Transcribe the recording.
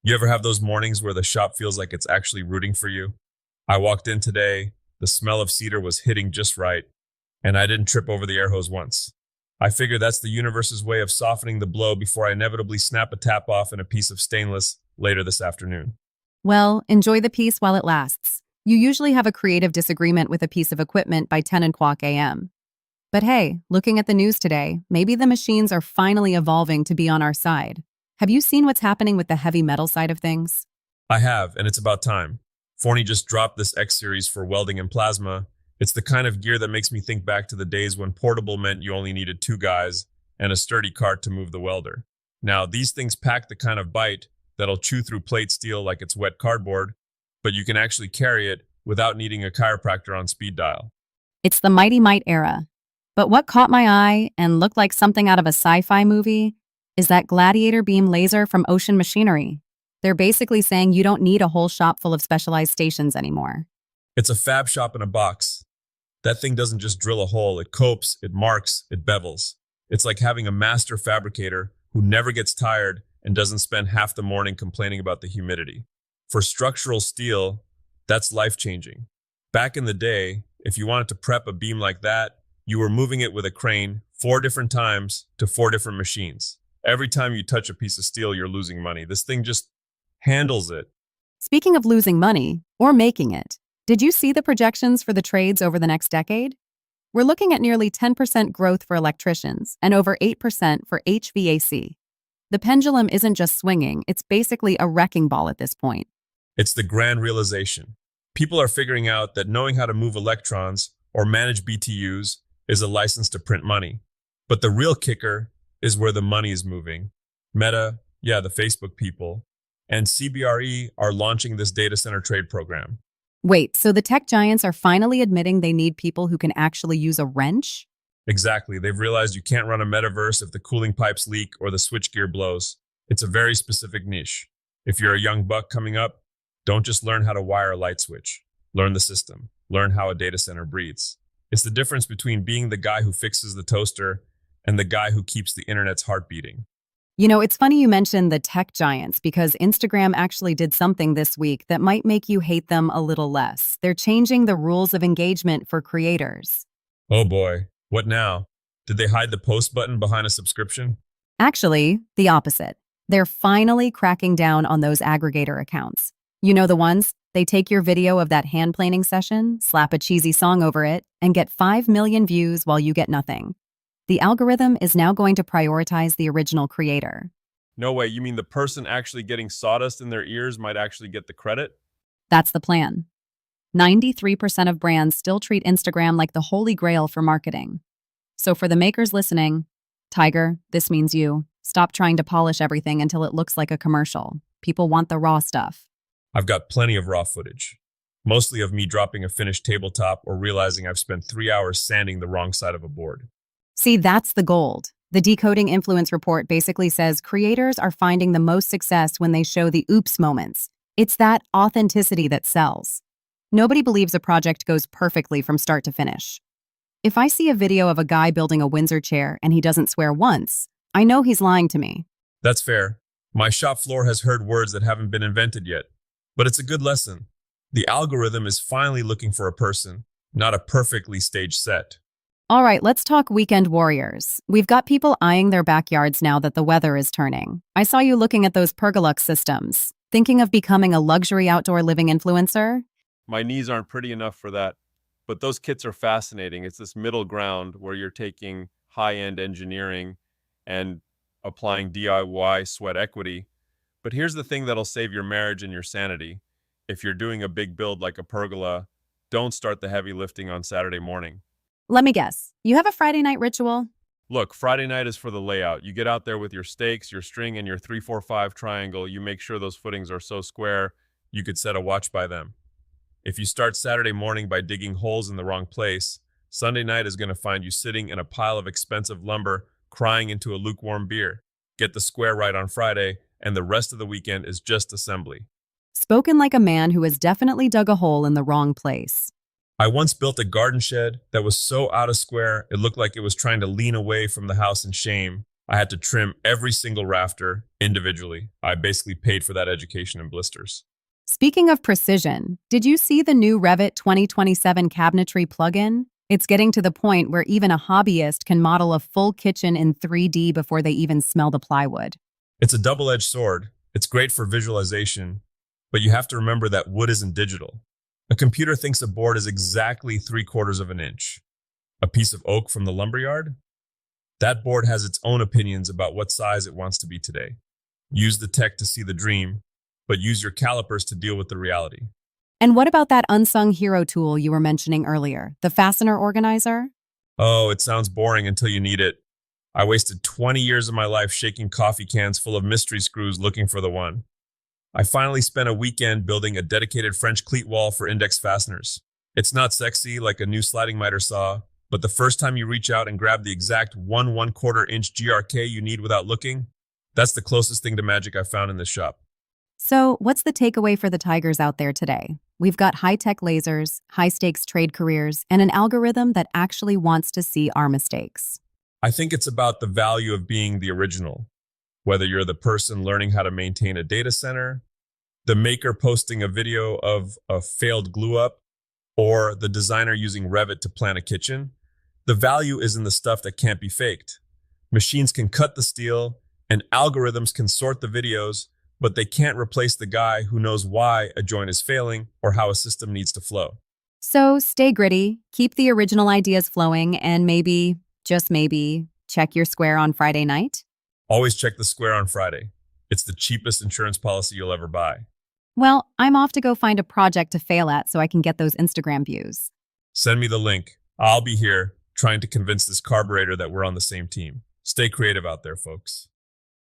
You ever have those mornings where the shop feels like it's actually rooting for you? I walked in today, the smell of cedar was hitting just right, and I didn't trip over the air hose once. I figure that's the universe's way of softening the blow before I inevitably snap a tap off in a piece of stainless later this afternoon. Well, enjoy the peace while it lasts. You usually have a creative disagreement with a piece of equipment by 10 o'clock a.m. But hey, looking at the news today, maybe the machines are finally evolving to be on our side. Have you seen what's happening with the heavy metal side of things? I have, and it's about time. Forney just dropped this X series for welding and plasma. It's the kind of gear that makes me think back to the days when portable meant you only needed two guys and a sturdy cart to move the welder. Now, these things pack the kind of bite that'll chew through plate steel like it's wet cardboard, but you can actually carry it without needing a chiropractor on speed dial. It's the Mighty Might era. But what caught my eye and looked like something out of a sci-fi movie is that gladiator beam laser from Ocean Machinery. They're basically saying you don't need a whole shop full of specialized stations anymore. It's a fab shop in a box. That thing doesn't just drill a hole, it copes, it marks, it bevels. It's like having a master fabricator who never gets tired and doesn't spend half the morning complaining about the humidity. For structural steel, that's life-changing. Back in the day, if you wanted to prep a beam like that, you were moving it with a crane 4 different times to 4 different machines. Every time you touch a piece of steel, you're losing money. This thing just handles it. Speaking of losing money, or making it, did you see the projections for the trades over the next decade? We're looking at nearly 10% growth for electricians and over 8% for HVAC. The pendulum isn't just swinging, it's basically a wrecking ball at this point. It's the grand realization. People are figuring out that knowing how to move electrons or manage BTUs is a license to print money. But the real kicker is where the money is moving. Meta, yeah, the Facebook people, and CBRE are launching this data center trade program. Wait, so the tech giants are finally admitting they need people who can actually use a wrench? Exactly. They've realized you can't run a metaverse if the cooling pipes leak or the switchgear blows. It's a very specific niche. If you're a young buck coming up, don't just learn how to wire a light switch. Learn the system. Learn how a data center breathes. It's the difference between being the guy who fixes the toaster and the guy who keeps the internet's heart beating. You know, it's funny you mentioned the tech giants because Instagram actually did something this week that might make you hate them a little less. They're changing the rules of engagement for creators. Oh boy, what now? Did they hide the post button behind a subscription? Actually, the opposite. They're finally cracking down on those aggregator accounts. You know the ones? They take your video of that hand planing session, slap a cheesy song over it, and get 5 million views while you get nothing. The algorithm is now going to prioritize the original creator. No way, you mean the person actually getting sawdust in their ears might actually get the credit? That's the plan. 93% of brands still treat Instagram like the holy grail for marketing. So for the makers listening, Tiger, this means you. Stop trying to polish everything until it looks like a commercial. People want the raw stuff. I've got plenty of raw footage. Mostly of me dropping a finished tabletop or realizing I've spent 3 hours sanding the wrong side of a board. See, that's the gold. The Decoding Influence report basically says creators are finding the most success when they show the oops moments. It's that authenticity that sells. Nobody believes a project goes perfectly from start to finish. If I see a video of a guy building a Windsor chair and he doesn't swear once, I know he's lying to me. That's fair. My shop floor has heard words that haven't been invented yet. But it's a good lesson. The algorithm is finally looking for a person, not a perfectly staged set. All right, let's talk weekend warriors. We've got people eyeing their backyards now that the weather is turning. I saw you looking at those pergola systems. Thinking of becoming a luxury outdoor living influencer? My knees aren't pretty enough for that, but those kits are fascinating. It's this middle ground where you're taking high-end engineering and applying DIY sweat equity. But here's the thing that'll save your marriage and your sanity. If you're doing a big build like a pergola, don't start the heavy lifting on Saturday morning. Let me guess. You have a Friday night ritual? Look, Friday night is for the layout. You get out there with your stakes, your string, and your 3-4-5 triangle. You make sure those footings are so square, you could set a watch by them. If you start Saturday morning by digging holes in the wrong place, Sunday night is going to find you sitting in a pile of expensive lumber, crying into a lukewarm beer. Get the square right on Friday, and the rest of the weekend is just assembly. Spoken like a man who has definitely dug a hole in the wrong place. I once built a garden shed that was so out of square, it looked like it was trying to lean away from the house in shame. I had to trim every single rafter individually. I basically paid for that education in blisters. Speaking of precision, did you see the new Revit 2027 cabinetry plugin? It's getting to the point where even a hobbyist can model a full kitchen in 3D before they even smell the plywood. It's a double-edged sword. It's great for visualization, but you have to remember that wood isn't digital. A computer thinks a board is exactly 3/4 of an inch. A piece of oak from the lumberyard? That board has its own opinions about what size it wants to be today. Use the tech to see the dream, but use your calipers to deal with the reality. And what about that unsung hero tool you were mentioning earlier, the fastener organizer? Oh, it sounds boring until you need it. I wasted 20 years of my life shaking coffee cans full of mystery screws looking for the one. I finally spent a weekend building a dedicated French cleat wall for index fasteners. It's not sexy like a new sliding miter saw, but the first time you reach out and grab the exact 1/4 inch GRK you need without looking, that's the closest thing to magic I found in this shop. So, what's the takeaway for the Tigers out there today? We've got high-tech lasers, high-stakes trade careers, and an algorithm that actually wants to see our mistakes. I think it's about the value of being the original. Whether you're the person learning how to maintain a data center, the maker posting a video of a failed glue up, or the designer using Revit to plan a kitchen, the value is in the stuff that can't be faked. Machines can cut the steel, and algorithms can sort the videos, but they can't replace the guy who knows why a joint is failing or how a system needs to flow. So, stay gritty, keep the original ideas flowing, and maybe, just maybe, check your square on Friday night? Always check the square on Friday. It's the cheapest insurance policy you'll ever buy. Well, I'm off to go find a project to fail at so I can get those Instagram views. Send me the link. I'll be here trying to convince this carburetor that we're on the same team. Stay creative out there, folks.